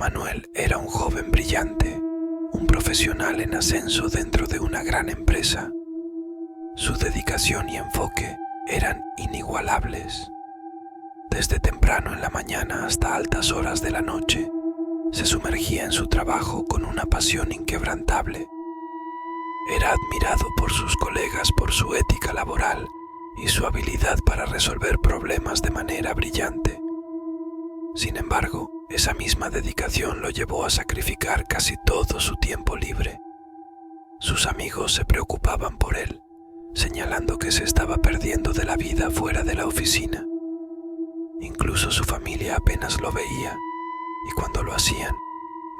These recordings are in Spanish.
Manuel era un joven brillante, un profesional en ascenso dentro de una gran empresa. Su dedicación y enfoque eran inigualables. Desde temprano en la mañana hasta altas horas de la noche, se sumergía en su trabajo con una pasión inquebrantable. Era admirado por sus colegas por su ética laboral y su habilidad para resolver problemas de manera brillante. Sin embargo, esa misma dedicación lo llevó a sacrificar casi todo su tiempo libre. Sus amigos se preocupaban por él, señalando que se estaba perdiendo de la vida fuera de la oficina. Incluso su familia apenas lo veía, y cuando lo hacían,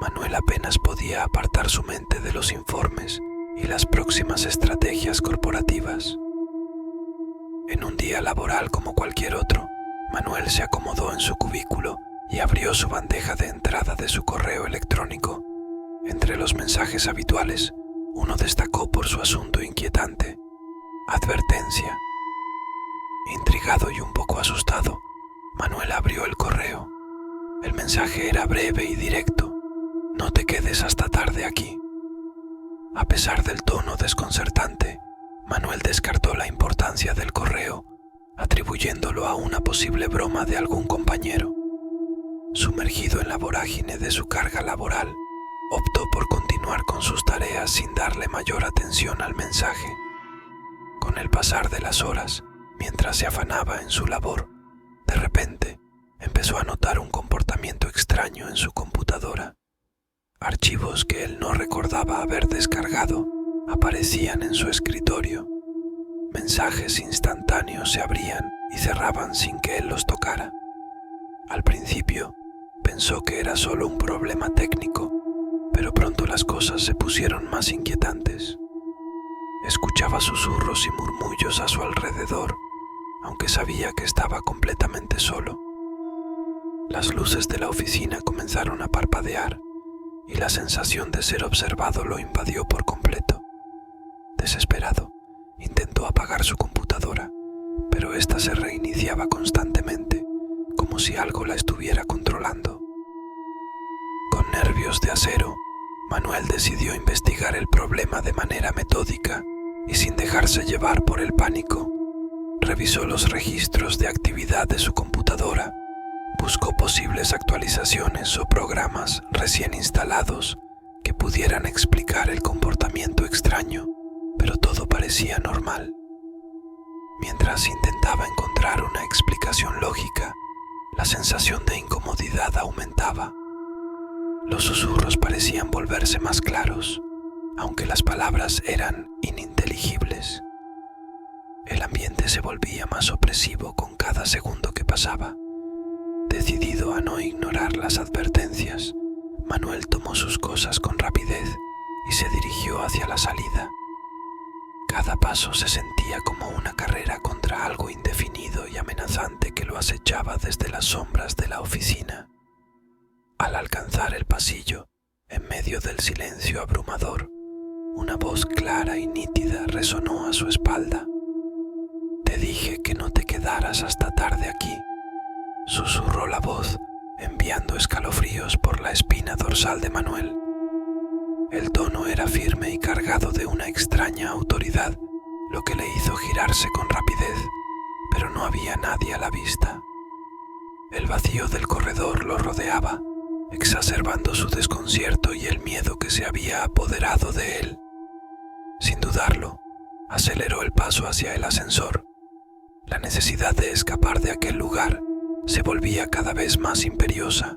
Manuel apenas podía apartar su mente de los informes y las próximas estrategias corporativas. En un día laboral como cualquier otro, Manuel se acomodó en su cubículo y abrió su bandeja de entrada de su correo electrónico. Entre los mensajes habituales, uno destacó por su asunto inquietante: advertencia. Intrigado y un poco asustado, Manuel abrió el correo. El mensaje era breve y directo: no te quedes hasta tarde aquí. A pesar del tono desconcertante, Manuel descartó la importancia del correo, atribuyéndolo a una posible broma de algún compañero. Sumergido en la vorágine de su carga laboral, optó por continuar con sus tareas sin darle mayor atención al mensaje. Con el pasar de las horas, mientras se afanaba en su labor, de repente empezó a notar un comportamiento extraño en su computadora. Archivos que él no recordaba haber descargado aparecían en su escritorio. Mensajes instantáneos se abrían y cerraban sin que él los tocara. Al principio, pensó que era solo un problema técnico, pero pronto las cosas se pusieron más inquietantes. Escuchaba susurros y murmullos a su alrededor, aunque sabía que estaba completamente solo. Las luces de la oficina comenzaron a parpadear y la sensación de ser observado lo invadió por completo. Desesperado, intentó apagar su computadora, pero ésta se reiniciaba constantemente, como si algo la estuviera controlando. Con nervios de acero, Manuel decidió investigar el problema de manera metódica y sin dejarse llevar por el pánico. Revisó los registros de actividad de su computadora, buscó posibles actualizaciones o programas recién instalados que pudieran explicar el comportamiento extraño, pero todo parecía normal. Mientras intentaba encontrar una explicación lógica, la sensación de incomodidad aumentaba. Los susurros parecían volverse más claros, aunque las palabras eran ininteligibles. El ambiente se volvía más opresivo con cada segundo que pasaba. Decidido a no ignorar las advertencias, Manuel tomó sus cosas con rapidez y se dirigió hacia la salida. Cada paso se sentía como una carrera contra algo indefinido y amenazante que lo acechaba desde las sombras de la oficina. Al alcanzar el pasillo, en medio del silencio abrumador, una voz clara y nítida resonó a su espalda. «Te dije que no te quedaras hasta tarde aquí», susurró la voz, enviando escalofríos por la espina dorsal de Manuel. El tono era firme y cargado de una extraña autoridad, lo que le hizo girarse con rapidez, pero no había nadie a la vista. El vacío del corredor lo rodeaba, exacerbando su desconcierto y el miedo que se había apoderado de él. Sin dudarlo, aceleró el paso hacia el ascensor. La necesidad de escapar de aquel lugar se volvía cada vez más imperiosa.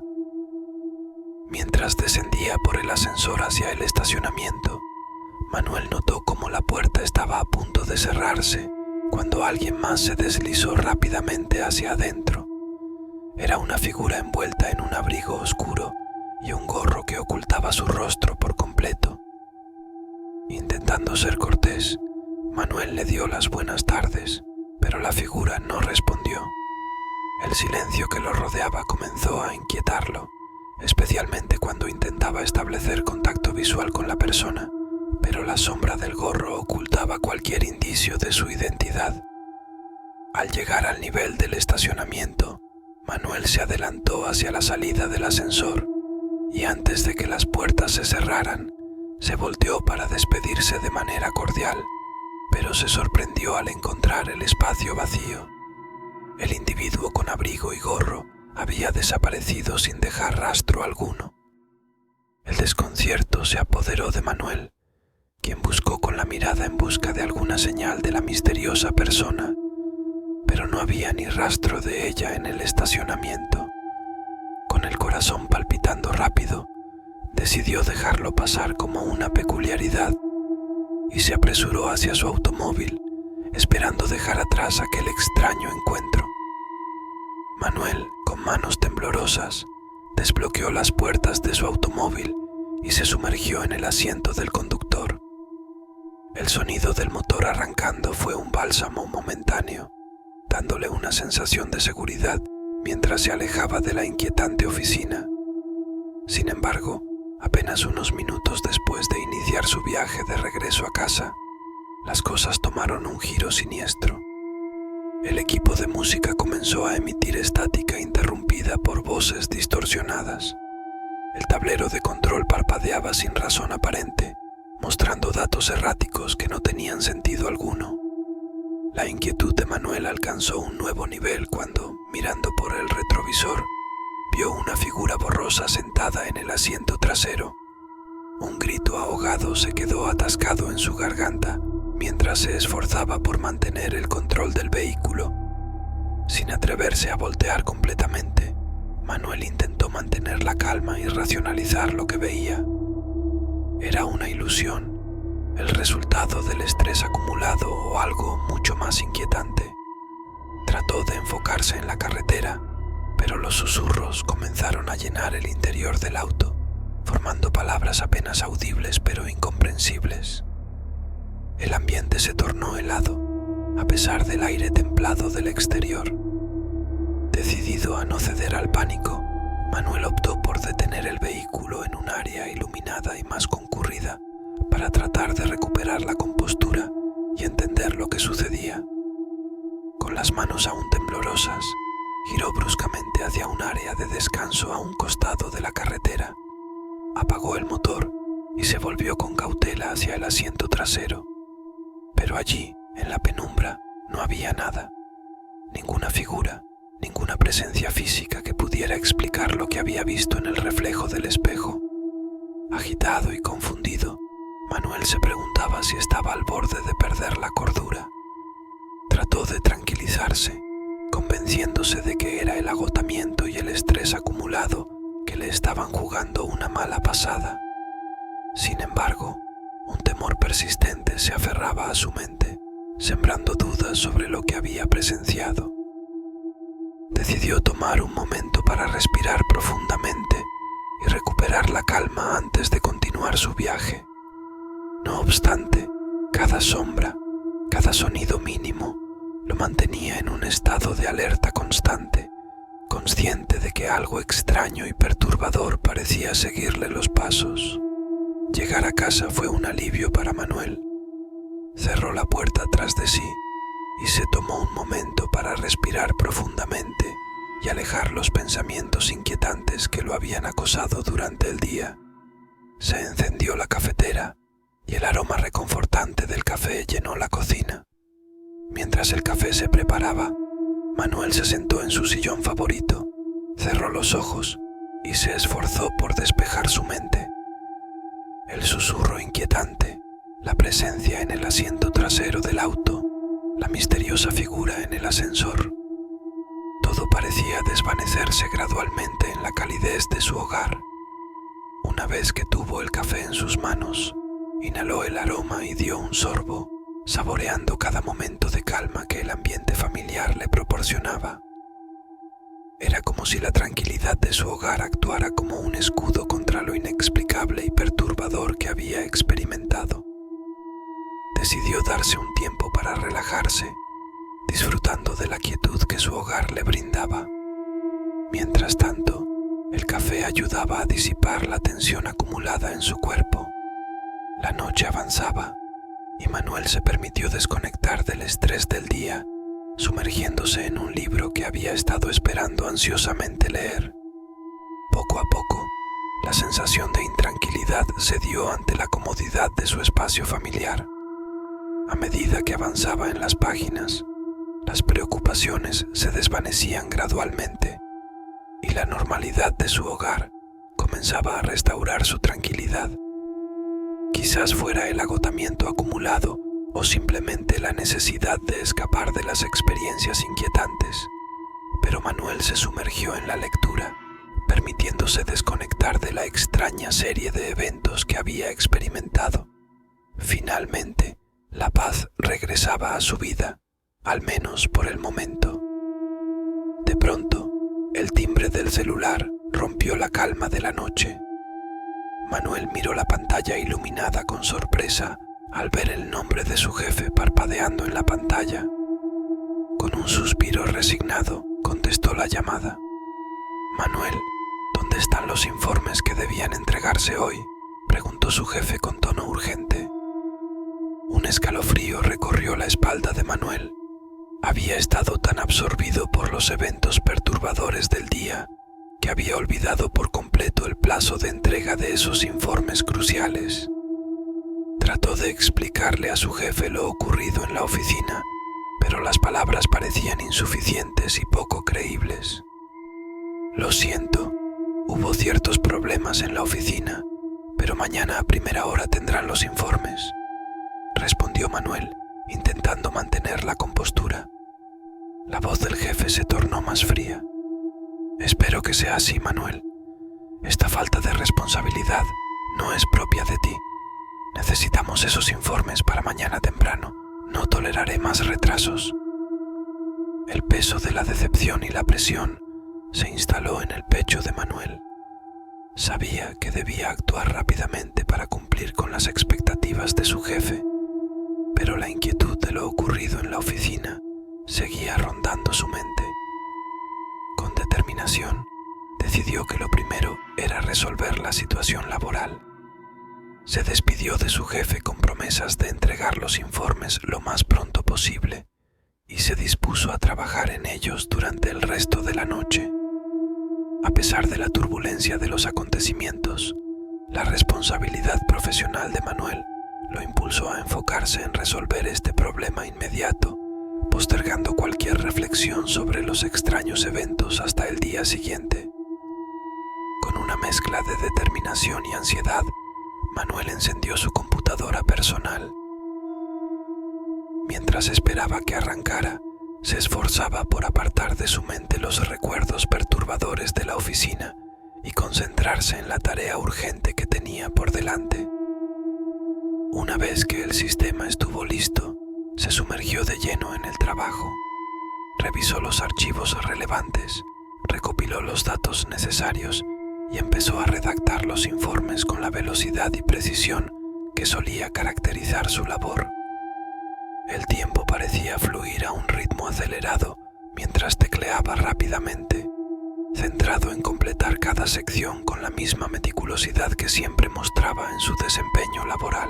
Mientras descendía por el ascensor hacia el estacionamiento, Manuel notó cómo la puerta estaba a punto de cerrarse cuando alguien más se deslizó rápidamente hacia adentro. Era una figura envuelta en un abrigo oscuro y un gorro que ocultaba su rostro por completo. Intentando ser cortés, Manuel le dio las buenas tardes, pero la figura no respondió. El silencio que lo rodeaba comenzó a inquietarlo, especialmente cuando intentaba establecer contacto visual con la persona, pero la sombra del gorro ocultaba cualquier indicio de su identidad. Al llegar al nivel del estacionamiento, Manuel se adelantó hacia la salida del ascensor y antes de que las puertas se cerraran, se volteó para despedirse de manera cordial, pero se sorprendió al encontrar el espacio vacío. El individuo con abrigo y gorro había desaparecido sin dejar rastro alguno. El desconcierto se apoderó de Manuel, quien buscó con la mirada en busca de alguna señal de la misteriosa persona, pero no había ni rastro de ella en el estacionamiento. Con el corazón palpitando rápido, decidió dejarlo pasar como una peculiaridad y se apresuró hacia su automóvil, esperando dejar atrás aquel extraño encuentro. Manuel, con manos temblorosas, desbloqueó las puertas de su automóvil y se sumergió en el asiento del conductor. El sonido del motor arrancando fue un bálsamo momentáneo, dándole una sensación de seguridad mientras se alejaba de la inquietante oficina. Sin embargo, apenas unos minutos después de iniciar su viaje de regreso a casa, las cosas tomaron un giro siniestro. El equipo de música comenzó a emitir estática interrumpida por voces distorsionadas. El tablero de control parpadeaba sin razón aparente, mostrando datos erráticos que no tenían sentido alguno. La inquietud de Manuel alcanzó un nuevo nivel cuando, mirando por el retrovisor, vio una figura borrosa sentada en el asiento trasero. Un grito ahogado se quedó atascado en su garganta mientras se esforzaba por mantener el control del vehículo. Sin atreverse a voltear completamente, Manuel intentó mantener la calma y racionalizar lo que veía. Era una ilusión, el resultado del estrés acumulado o algo mucho más inquietante. Trató de enfocarse en la carretera, pero los susurros comenzaron a llenar el interior del auto, formando palabras apenas audibles pero incomprensibles. El ambiente se tornó helado, a pesar del aire templado del exterior. Decidido a no ceder al pánico, Manuel optó por detener el vehículo en un área iluminada y más concurrida para tratar de recuperar la compostura y entender lo que sucedía. Con las manos aún temblorosas, giró bruscamente hacia un área de descanso a un costado de la carretera. Apagó el motor y se volvió con cautela hacia el asiento trasero. Pero allí, en la penumbra, no había nada. Ninguna figura, ninguna presencia física que pudiera explicar lo que había visto en el reflejo del espejo. Agitado y confundido, Manuel se preguntaba si estaba al borde de perder la cordura. Trató de tranquilizarse, convenciéndose de que era el agotamiento y el estrés acumulado que le estaban jugando una mala pasada. Sin embargo, un temor persistente se aferraba a su mente, sembrando dudas sobre lo que había presenciado. Decidió tomar un momento para respirar profundamente y recuperar la calma antes de continuar su viaje. No obstante, cada sombra, cada sonido mínimo, lo mantenía en un estado de alerta constante, consciente de que algo extraño y perturbador parecía seguirle los pasos. Llegar a casa fue un alivio para Manuel. Cerró la puerta tras de sí y se tomó un momento para respirar profundamente y alejar los pensamientos inquietantes que lo habían acosado durante el día. Se encendió la cafetera y el aroma reconfortante del café llenó la cocina. Mientras el café se preparaba, Manuel se sentó en su sillón favorito, cerró los ojos y se esforzó por despejar su mente. El susurro inquietante, la presencia en el asiento trasero del auto, la misteriosa figura en el ascensor. Todo parecía desvanecerse gradualmente en la calidez de su hogar. Una vez que tuvo el café en sus manos, inhaló el aroma y dio un sorbo, saboreando cada momento de calma que el ambiente familiar le proporcionaba. Era como si la tranquilidad de su hogar actuara como un escudo contra lo inexplicable y perturbador que había experimentado. Decidió darse un tiempo para relajarse, disfrutando de la quietud que su hogar le brindaba. Mientras tanto, el café ayudaba a disipar la tensión acumulada en su cuerpo. La noche avanzaba y Manuel se permitió desconectar del estrés del día, sumergiéndose en un libro que había estado esperando ansiosamente leer. Poco a poco, La sensación de intranquilidad se dio ante la comodidad de su espacio familiar. A medida que avanzaba en las páginas, las preocupaciones se desvanecían gradualmente y la normalidad de su hogar comenzaba a restaurar su tranquilidad. Quizás fuera el agotamiento acumulado o simplemente la necesidad de escapar de las experiencias inquietantes, pero Manuel se sumergió en la lectura, permitiéndose desconectar de la extraña serie de eventos que había experimentado. Finalmente, la paz regresaba a su vida, al menos por el momento. De pronto, el timbre del celular rompió la calma de la noche. Manuel miró la pantalla iluminada con sorpresa al ver el nombre de su jefe parpadeando en la pantalla. Con un suspiro resignado, contestó la llamada. «Manuel, ¿dónde están los informes que debían entregarse hoy?», preguntó su jefe con tono urgente. Un escalofrío recorrió la espalda de Manuel. Había estado tan absorbido por los eventos perturbadores del día que había olvidado por completo el plazo de entrega de esos informes cruciales. Trató de explicarle a su jefe lo ocurrido en la oficina, pero las palabras parecían insuficientes y poco creíbles. «Lo siento, hubo ciertos problemas en la oficina, pero mañana a primera hora tendrán los informes», respondió Manuel, intentando mantener la compostura. La voz del jefe se tornó más fría. «Espero que sea así, Manuel. Esta falta de responsabilidad no es propia de ti. Necesitamos esos informes para mañana temprano. No toleraré más retrasos». El peso de la decepción y la presión se instaló en el pecho de Manuel. Sabía que debía actuar rápidamente para cumplir con las expectativas de su jefe, pero la inquietud de lo ocurrido en la oficina seguía rondando su mente. Con determinación, decidió que lo primero era resolver la situación laboral. Se despidió de su jefe con promesas de entregar los informes lo más pronto posible y se dispuso a trabajar en ellos durante el resto de la noche. A pesar de la turbulencia de los acontecimientos, la responsabilidad profesional de Manuel lo impulsó a enfocarse en resolver este problema inmediato, postergando cualquier reflexión sobre los extraños eventos hasta el día siguiente. Con una mezcla de determinación y ansiedad, Manuel encendió su computadora personal. Mientras esperaba que arrancara, se esforzaba por apartar de su mente los recuerdos perturbadores de la oficina y concentrarse en la tarea urgente que tenía por delante. Una vez que el sistema estuvo listo, se sumergió de lleno en el trabajo. Revisó los archivos relevantes, recopiló los datos necesarios y empezó a redactar los informes con la velocidad y precisión que solía caracterizar su labor. El tiempo parecía fluir a un ritmo acelerado mientras tecleaba rápidamente, centrado en completar cada sección con la misma meticulosidad que siempre mostraba en su desempeño laboral.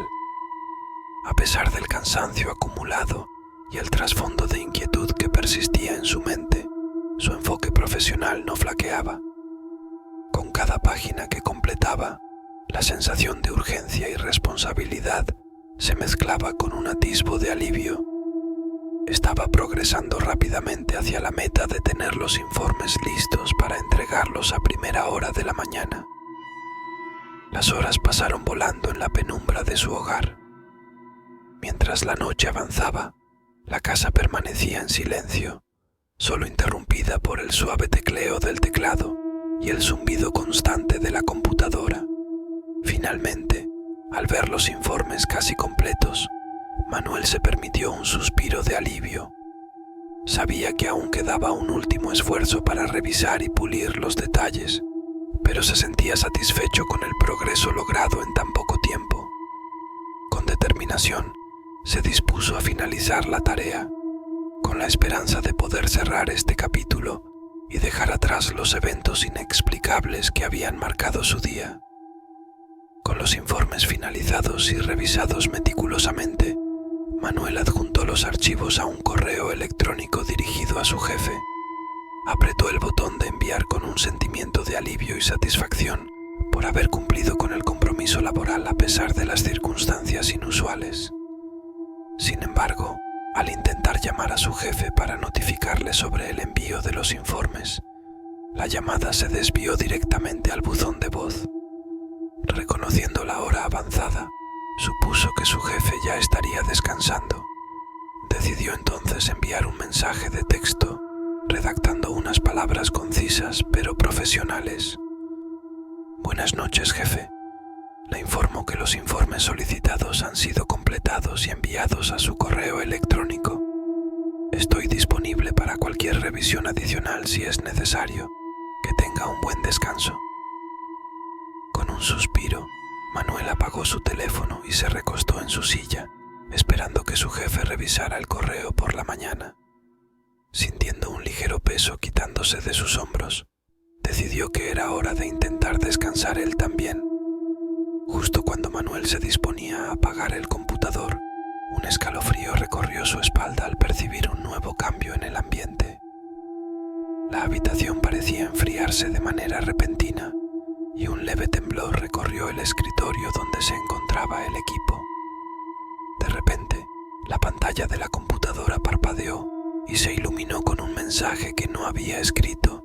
A pesar del cansancio acumulado y el trasfondo de inquietud que persistía en su mente, su enfoque profesional no flaqueaba. Con cada página que completaba, la sensación de urgencia y responsabilidad se mezclaba con un atisbo de alivio. Estaba progresando rápidamente hacia la meta de tener los informes listos para entregarlos a primera hora de la mañana. Las horas pasaron volando en la penumbra de su hogar. Mientras la noche avanzaba, la casa permanecía en silencio, solo interrumpida por el suave tecleo del teclado y el zumbido constante de la computadora. Finalmente, al ver los informes casi completos, Manuel se permitió un suspiro de alivio. Sabía que aún quedaba un último esfuerzo para revisar y pulir los detalles, pero se sentía satisfecho con el progreso logrado en tan poco tiempo. Con determinación, se dispuso a finalizar la tarea, con la esperanza de poder cerrar este capítulo y dejar atrás los eventos inexplicables que habían marcado su día. Con los informes finalizados y revisados meticulosamente, Manuel adjuntó los archivos a un correo electrónico dirigido a su jefe. Apretó el botón de enviar con un sentimiento de alivio y satisfacción por haber cumplido con el compromiso laboral a pesar de las circunstancias inusuales. Sin embargo, al intentar llamar a su jefe para notificarle sobre el envío de los informes, la llamada se desvió directamente al buzón de voz. Reconociendo la hora avanzada, supuso que su jefe ya estaría descansando. Decidió entonces enviar un mensaje de texto, redactando unas palabras concisas pero profesionales. Buenas noches, jefe. Le informo que los informes solicitados han sido completados y enviados a su correo electrónico. Estoy disponible para cualquier revisión adicional si es necesario. Que tenga un buen descanso. Con un suspiro, Manuel apagó su teléfono y se recostó en su silla, esperando que su jefe revisara el correo por la mañana. Sintiendo un ligero peso quitándose de sus hombros, decidió que era hora de intentar descansar él también. Justo cuando Manuel se disponía a apagar el computador, un escalofrío recorrió su espalda al percibir un nuevo cambio en el ambiente. La habitación parecía enfriarse de manera repentina y un leve temblor recorrió el escritorio donde se encontraba el equipo. De repente, la pantalla de la computadora parpadeó y se iluminó con un mensaje que no había escrito.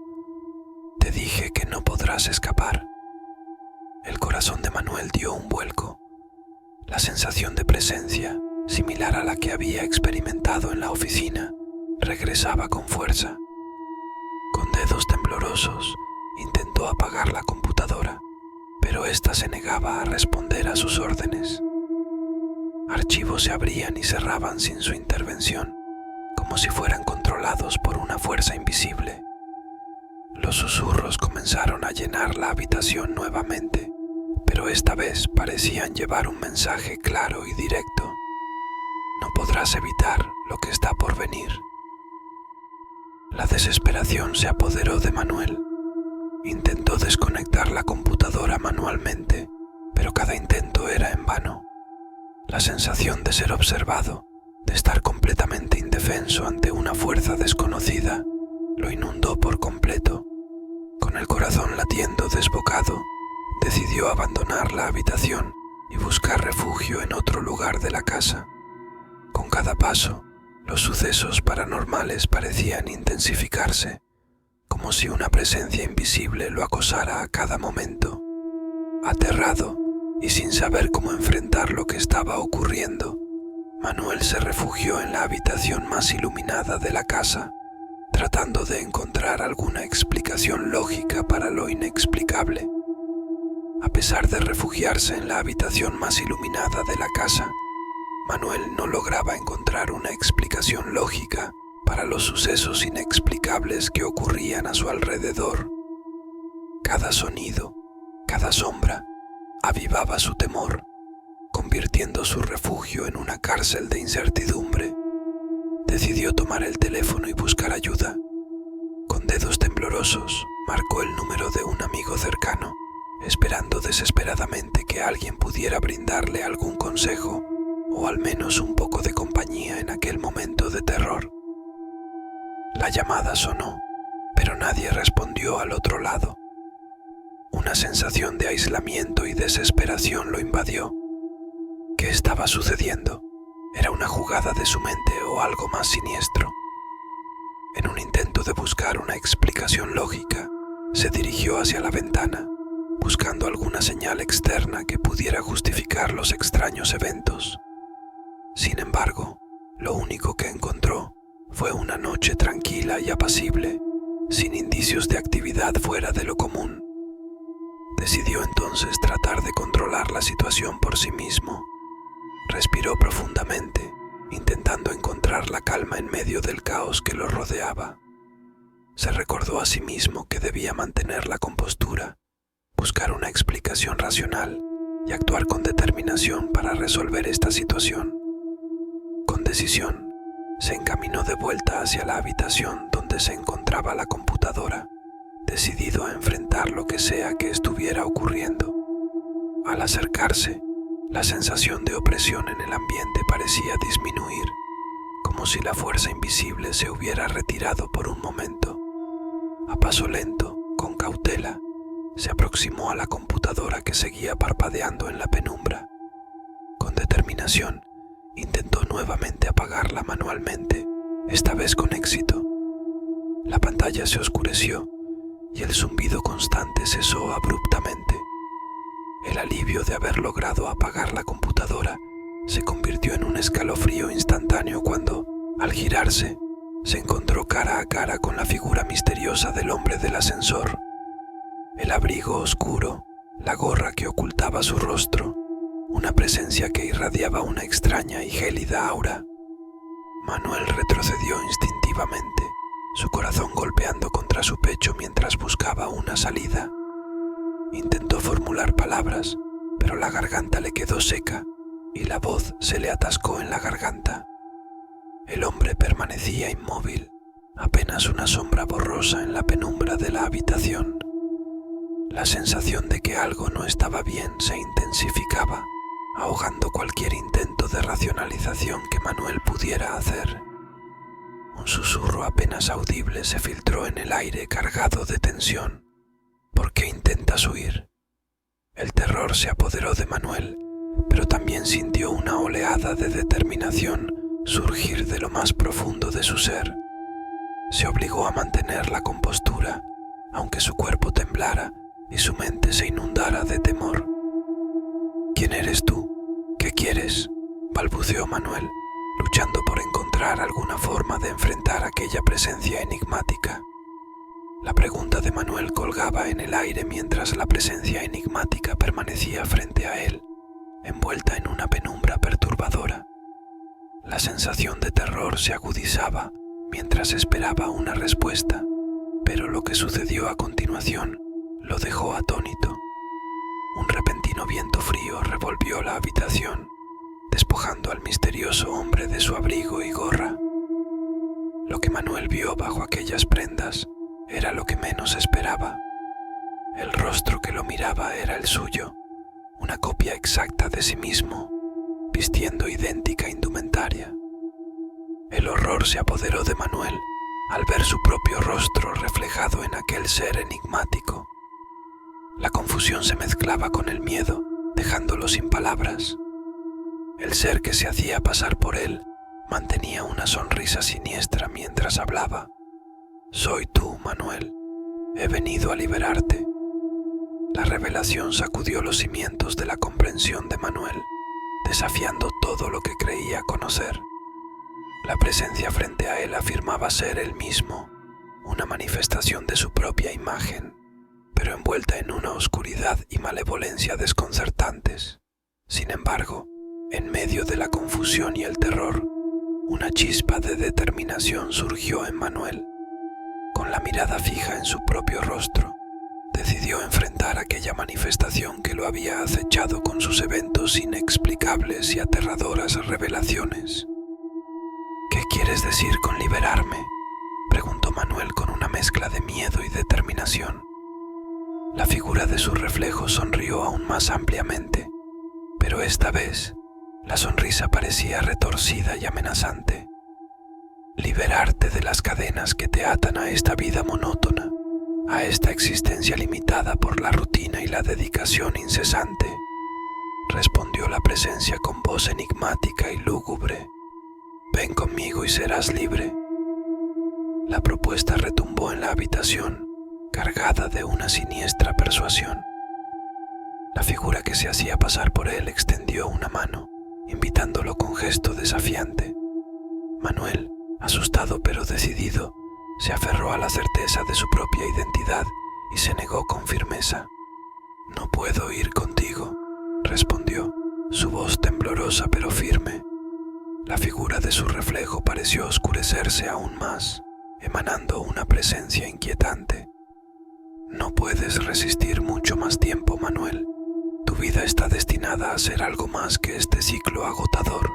Te dije que no podrás escapar. El corazón de Manuel dio un vuelco. La sensación de presencia, similar a la que había experimentado en la oficina, regresaba con fuerza. Con dedos temblorosos, intentó apagar la computadora, pero ésta se negaba a responder a sus órdenes. Archivos se abrían y cerraban sin su intervención, como si fueran controlados por una fuerza invisible. Los susurros comenzaron a llenar la habitación nuevamente, pero esta vez parecían llevar un mensaje claro y directo. No podrás evitar lo que está por venir. La desesperación se apoderó de Manuel. Intentó desconectar la computadora manualmente, pero cada intento era en vano. La sensación de ser observado, de estar completamente indefenso ante una fuerza desconocida, lo inundó por completo. Con el corazón latiendo desbocado, decidió abandonar la habitación y buscar refugio en otro lugar de la casa. Con cada paso, los sucesos paranormales parecían intensificarse, como si una presencia invisible lo acosara a cada momento. Aterrado y sin saber cómo enfrentar lo que estaba ocurriendo, Manuel se refugió en la habitación más iluminada de la casa, tratando de encontrar alguna explicación lógica para lo inexplicable. A pesar de refugiarse en la habitación más iluminada de la casa, Manuel no lograba encontrar una explicación lógica para los sucesos inexplicables que ocurrían a su alrededor. Cada sonido, cada sombra, avivaba su temor, convirtiendo su refugio en una cárcel de incertidumbre. Decidió tomar el teléfono y buscar ayuda. Con dedos temblorosos, marcó el número de un amigo cercano, esperando desesperadamente que alguien pudiera brindarle algún consejo o al menos un poco de compañía en aquel momento de terror. La llamada sonó, pero nadie respondió al otro lado. Una sensación de aislamiento y desesperación lo invadió. ¿Qué estaba sucediendo? ¿Era una jugada de su mente o algo más siniestro? En un intento de buscar una explicación lógica, se dirigió hacia la ventana, buscando alguna señal externa que pudiera justificar los extraños eventos. Sin embargo, lo único que encontró fue una noche tranquila y apacible, sin indicios de actividad fuera de lo común. Decidió entonces tratar de controlar la situación por sí mismo. Respiró profundamente, intentando encontrar la calma en medio del caos que lo rodeaba. Se recordó a sí mismo que debía mantener la compostura, buscar una explicación racional y actuar con determinación para resolver esta situación. Con decisión, se encaminó de vuelta hacia la habitación donde se encontraba la computadora, decidido a enfrentar lo que sea que estuviera ocurriendo. Al acercarse, la sensación de opresión en el ambiente parecía disminuir, como si la fuerza invisible se hubiera retirado por un momento. A paso lento, con cautela, se aproximó a la computadora que seguía parpadeando en la penumbra. Con determinación, intentó nuevamente apagarla manualmente, esta vez con éxito. La pantalla se oscureció y el zumbido constante cesó abruptamente. El alivio de haber logrado apagar la computadora se convirtió en un escalofrío instantáneo cuando, al girarse, se encontró cara a cara con la figura misteriosa del hombre del ascensor. El abrigo oscuro, la gorra que ocultaba su rostro, una presencia que irradiaba una extraña y gélida aura. Manuel retrocedió instintivamente, su corazón golpeando contra su pecho mientras buscaba una salida. Intentó formular palabras, pero la garganta le quedó seca y la voz se le atascó en la garganta. El hombre permanecía inmóvil, apenas una sombra borrosa en la penumbra de la habitación. La sensación de que algo no estaba bien se intensificaba, ahogando cualquier intento de racionalización que Manuel pudiera hacer. Un susurro apenas audible se filtró en el aire cargado de tensión. ¿Por qué intentas huir? El terror se apoderó de Manuel, pero también sintió una oleada de determinación surgir de lo más profundo de su ser. Se obligó a mantener la compostura, aunque su cuerpo temblara y su mente se inundara de temor. ¿Quién eres tú? ¿Qué quieres?, balbuceó Manuel, luchando por encontrar alguna forma de enfrentar aquella presencia enigmática. La pregunta de Manuel colgaba en el aire mientras la presencia enigmática permanecía frente a él, envuelta en una penumbra perturbadora. La sensación de terror se agudizaba mientras esperaba una respuesta, pero lo que sucedió a continuación lo dejó atónito. Un repentino viento frío revolvió la habitación, despojando al misterioso hombre de su abrigo y gorra. Lo que Manuel vio bajo aquellas prendas era lo que menos esperaba. El rostro que lo miraba era el suyo, una copia exacta de sí mismo, vistiendo idéntica indumentaria. El horror se apoderó de Manuel al ver su propio rostro reflejado en aquel ser enigmático. La confusión se mezclaba con el miedo, dejándolo sin palabras. El ser que se hacía pasar por él mantenía una sonrisa siniestra mientras hablaba. «Soy tú, Manuel. He venido a liberarte». La revelación sacudió los cimientos de la comprensión de Manuel, desafiando todo lo que creía conocer. La presencia frente a él afirmaba ser él mismo, una manifestación de su propia imagen, pero envuelta en una oscuridad y malevolencia desconcertantes. Sin embargo, en medio de la confusión y el terror, una chispa de determinación surgió en Manuel. Con la mirada fija en su propio rostro, decidió enfrentar aquella manifestación que lo había acechado con sus eventos inexplicables y aterradoras revelaciones. «¿Qué quieres decir con liberarme?», preguntó Manuel con una mezcla de miedo y determinación. La figura de su reflejo sonrió aún más ampliamente, pero esta vez la sonrisa parecía retorcida y amenazante. «Liberarte de las cadenas que te atan a esta vida monótona, a esta existencia limitada por la rutina y la dedicación incesante», respondió la presencia con voz enigmática y lúgubre. «Ven conmigo y serás libre». La propuesta retumbó en la habitación, cargada de una siniestra persuasión. La figura que se hacía pasar por él extendió una mano, invitándolo con gesto desafiante. Manuel, asustado pero decidido, se aferró a la certeza de su propia identidad y se negó con firmeza. «No puedo ir contigo», respondió, su voz temblorosa pero firme. La figura de su reflejo pareció oscurecerse aún más, emanando una presencia inquietante. «No puedes resistir mucho más tiempo, Manuel. Tu vida está destinada a ser algo más que este ciclo agotador»,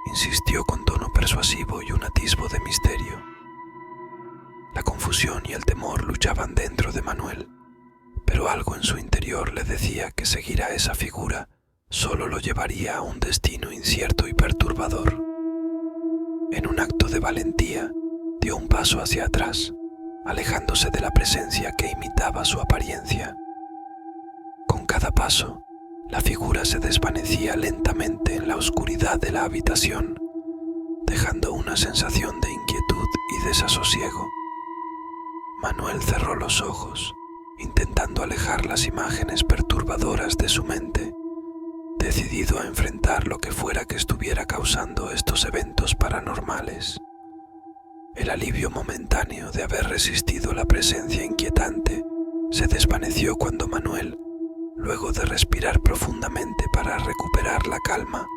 insistió con tono persuasivo y un atisbo de misterio. La confusión y el temor luchaban dentro de Manuel, pero algo en su interior le decía que seguir a esa figura solo lo llevaría a un destino incierto y perturbador. En un acto de valentía, dio un paso hacia atrás, alejándose de la presencia que imitaba su apariencia. Con cada paso, la figura se desvanecía lentamente en la oscuridad de la habitación, dejando una sensación de inquietud y desasosiego. Manuel cerró los ojos, intentando alejar las imágenes perturbadoras de su mente, decidido a enfrentar lo que fuera que estuviera causando estos eventos paranormales. El alivio momentáneo de haber resistido la presencia inquietante se desvaneció cuando Manuel, luego de respirar profundamente para recuperar la calma,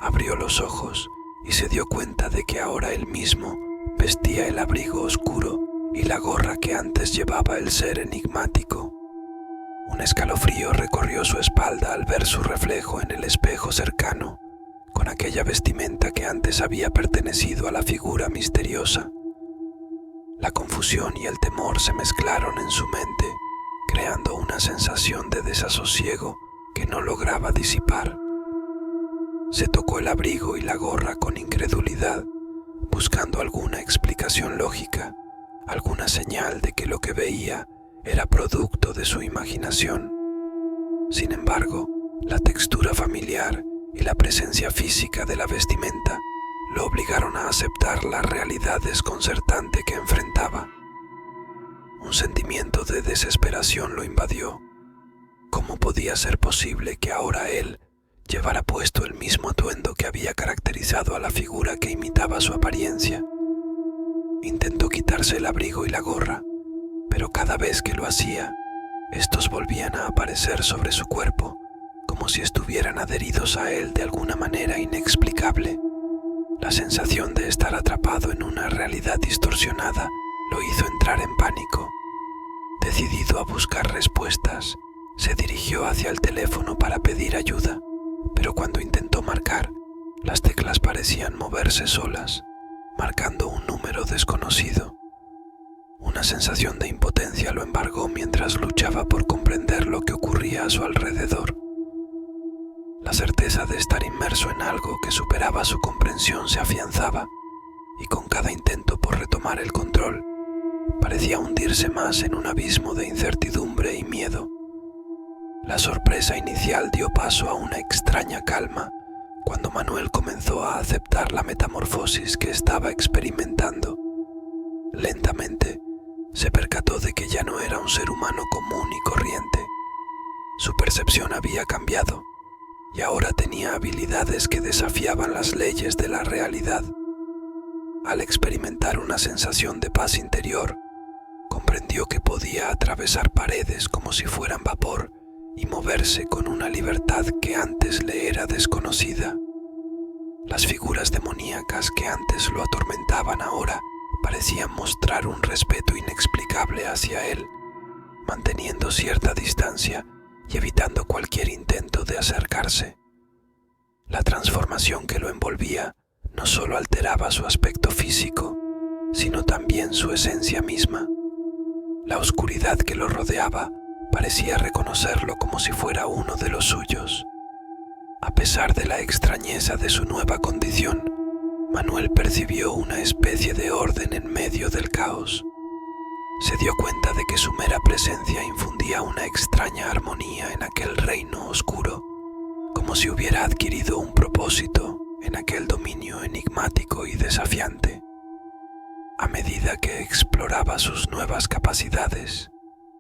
abrió los ojos y se dio cuenta de que ahora él mismo vestía el abrigo oscuro y la gorra que antes llevaba el ser enigmático. Un escalofrío recorrió su espalda al ver su reflejo en el espejo cercano, con aquella vestimenta que antes había pertenecido a la figura misteriosa. La confusión y el temor se mezclaron en su mente, creando una sensación de desasosiego que no lograba disipar. Se tocó el abrigo y la gorra con incredulidad, buscando alguna explicación lógica, alguna señal de que lo que veía era producto de su imaginación. Sin embargo, la textura familiar y la presencia física de la vestimenta lo obligaron a aceptar la realidad desconcertante que enfrentaba. Un sentimiento de desesperación lo invadió. ¿Cómo podía ser posible que ahora él llevara puesto el mismo atuendo que había caracterizado a la figura que imitaba su apariencia? Intentó quitarse el abrigo y la gorra, pero cada vez que lo hacía, estos volvían a aparecer sobre su cuerpo, como si estuvieran adheridos a él de alguna manera inexplicable. La sensación de estar atrapado en una realidad distorsionada lo hizo entrar en pánico. Decidido a buscar respuestas, se dirigió hacia el teléfono para pedir ayuda, pero cuando intentó marcar, las teclas parecían moverse solas, marcando un número desconocido. Una sensación de impotencia lo embargó mientras luchaba por comprender lo que ocurría a su alrededor. La certeza de estar inmerso en algo que superaba su comprensión se afianzaba, y con cada intento por retomar el control, parecía hundirse más en un abismo de incertidumbre y miedo. La sorpresa inicial dio paso a una extraña calma cuando Manuel comenzó a aceptar la metamorfosis que estaba experimentando. Lentamente, se percató de que ya no era un ser humano común y corriente. Su percepción había cambiado, y ahora tenía habilidades que desafiaban las leyes de la realidad. Al experimentar una sensación de paz interior, comprendió que podía atravesar paredes como si fueran vapor y moverse con una libertad que antes le era desconocida. Las figuras demoníacas que antes lo atormentaban ahora parecían mostrar un respeto inexplicable hacia él, manteniendo cierta distancia y evitando cualquier intento de acercarse. La transformación que lo envolvía no solo alteraba su aspecto físico, sino también su esencia misma. La oscuridad que lo rodeaba parecía reconocerlo como si fuera uno de los suyos. A pesar de la extrañeza de su nueva condición, Manuel percibió una especie de orden en medio del caos. Se dio cuenta de que su mera presencia infundía una extraña armonía en aquel reino oscuro, como si hubiera adquirido un propósito en aquel dominio enigmático y desafiante. A medida que exploraba sus nuevas capacidades,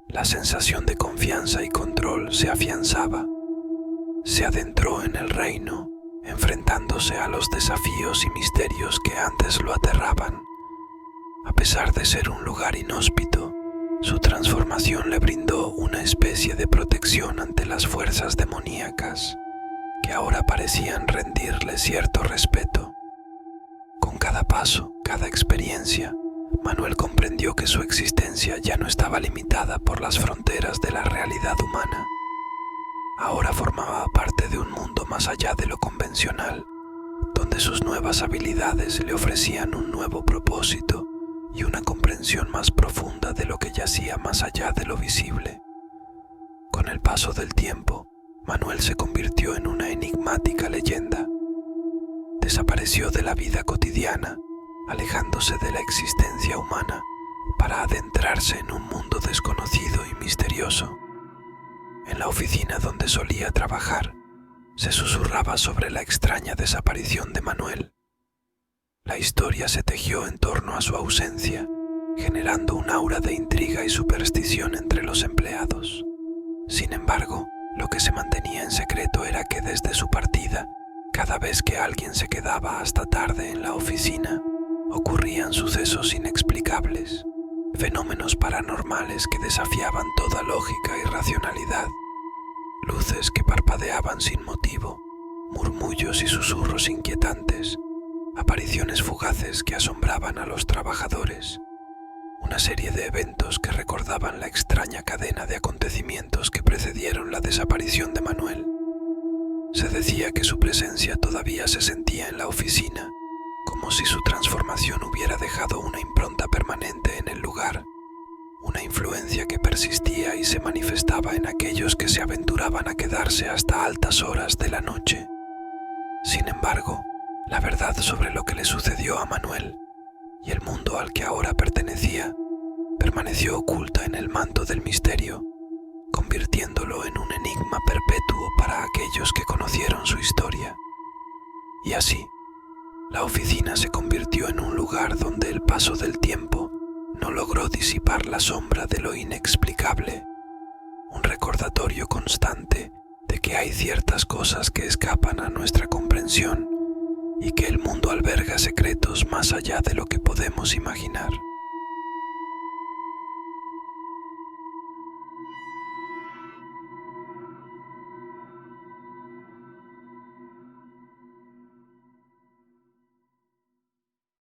la sensación de confianza y control se afianzaba. Se adentró en el reino, enfrentándose a los desafíos y misterios que antes lo aterraban. A pesar de ser un lugar inhóspito, su transformación le brindó una especie de protección ante las fuerzas demoníacas, que ahora parecían rendirle cierto respeto. Con cada paso, cada experiencia, Manuel comprendió que su existencia ya no estaba limitada por las fronteras de la realidad humana. Ahora formaba parte de un mundo más allá de lo convencional, donde sus nuevas habilidades le ofrecían un nuevo propósito y una comprensión más profunda de lo que yacía más allá de lo visible. Con el paso del tiempo, Manuel se convirtió en una enigmática leyenda. Desapareció de la vida cotidiana, alejándose de la existencia humana para adentrarse en un mundo desconocido y misterioso. En la oficina donde solía trabajar, se susurraba sobre la extraña desaparición de Manuel. La historia se tejió en torno a su ausencia, generando un aura de intriga y superstición entre los empleados. Sin embargo, lo que se mantenía en secreto era que desde su partida, cada vez que alguien se quedaba hasta tarde en la oficina, ocurrían sucesos inexplicables, fenómenos paranormales que desafiaban toda lógica y racionalidad. Luces que parpadeaban sin motivo, murmullos y susurros inquietantes, apariciones fugaces que asombraban a los trabajadores, una serie de eventos que recordaban la extraña cadena de acontecimientos que precedieron la desaparición de Manuel. Se decía que su presencia todavía se sentía en la oficina, como si su transformación hubiera dejado una impronta permanente en el lugar, una influencia que persistía y se manifestaba en aquellos que se aventuraban a quedarse hasta altas horas de la noche. Sin embargo, la verdad sobre lo que le sucedió a Manuel y el mundo al que ahora pertenecía permaneció oculta en el manto del misterio, convirtiéndolo en un enigma perpetuo para aquellos que conocieron su historia. Y así, la oficina se convirtió en un lugar donde el paso del tiempo no logró disipar la sombra de lo inexplicable, un recordatorio constante de que hay ciertas cosas que escapan a nuestra comprensión y que el mundo alberga secretos más allá de lo que podemos imaginar.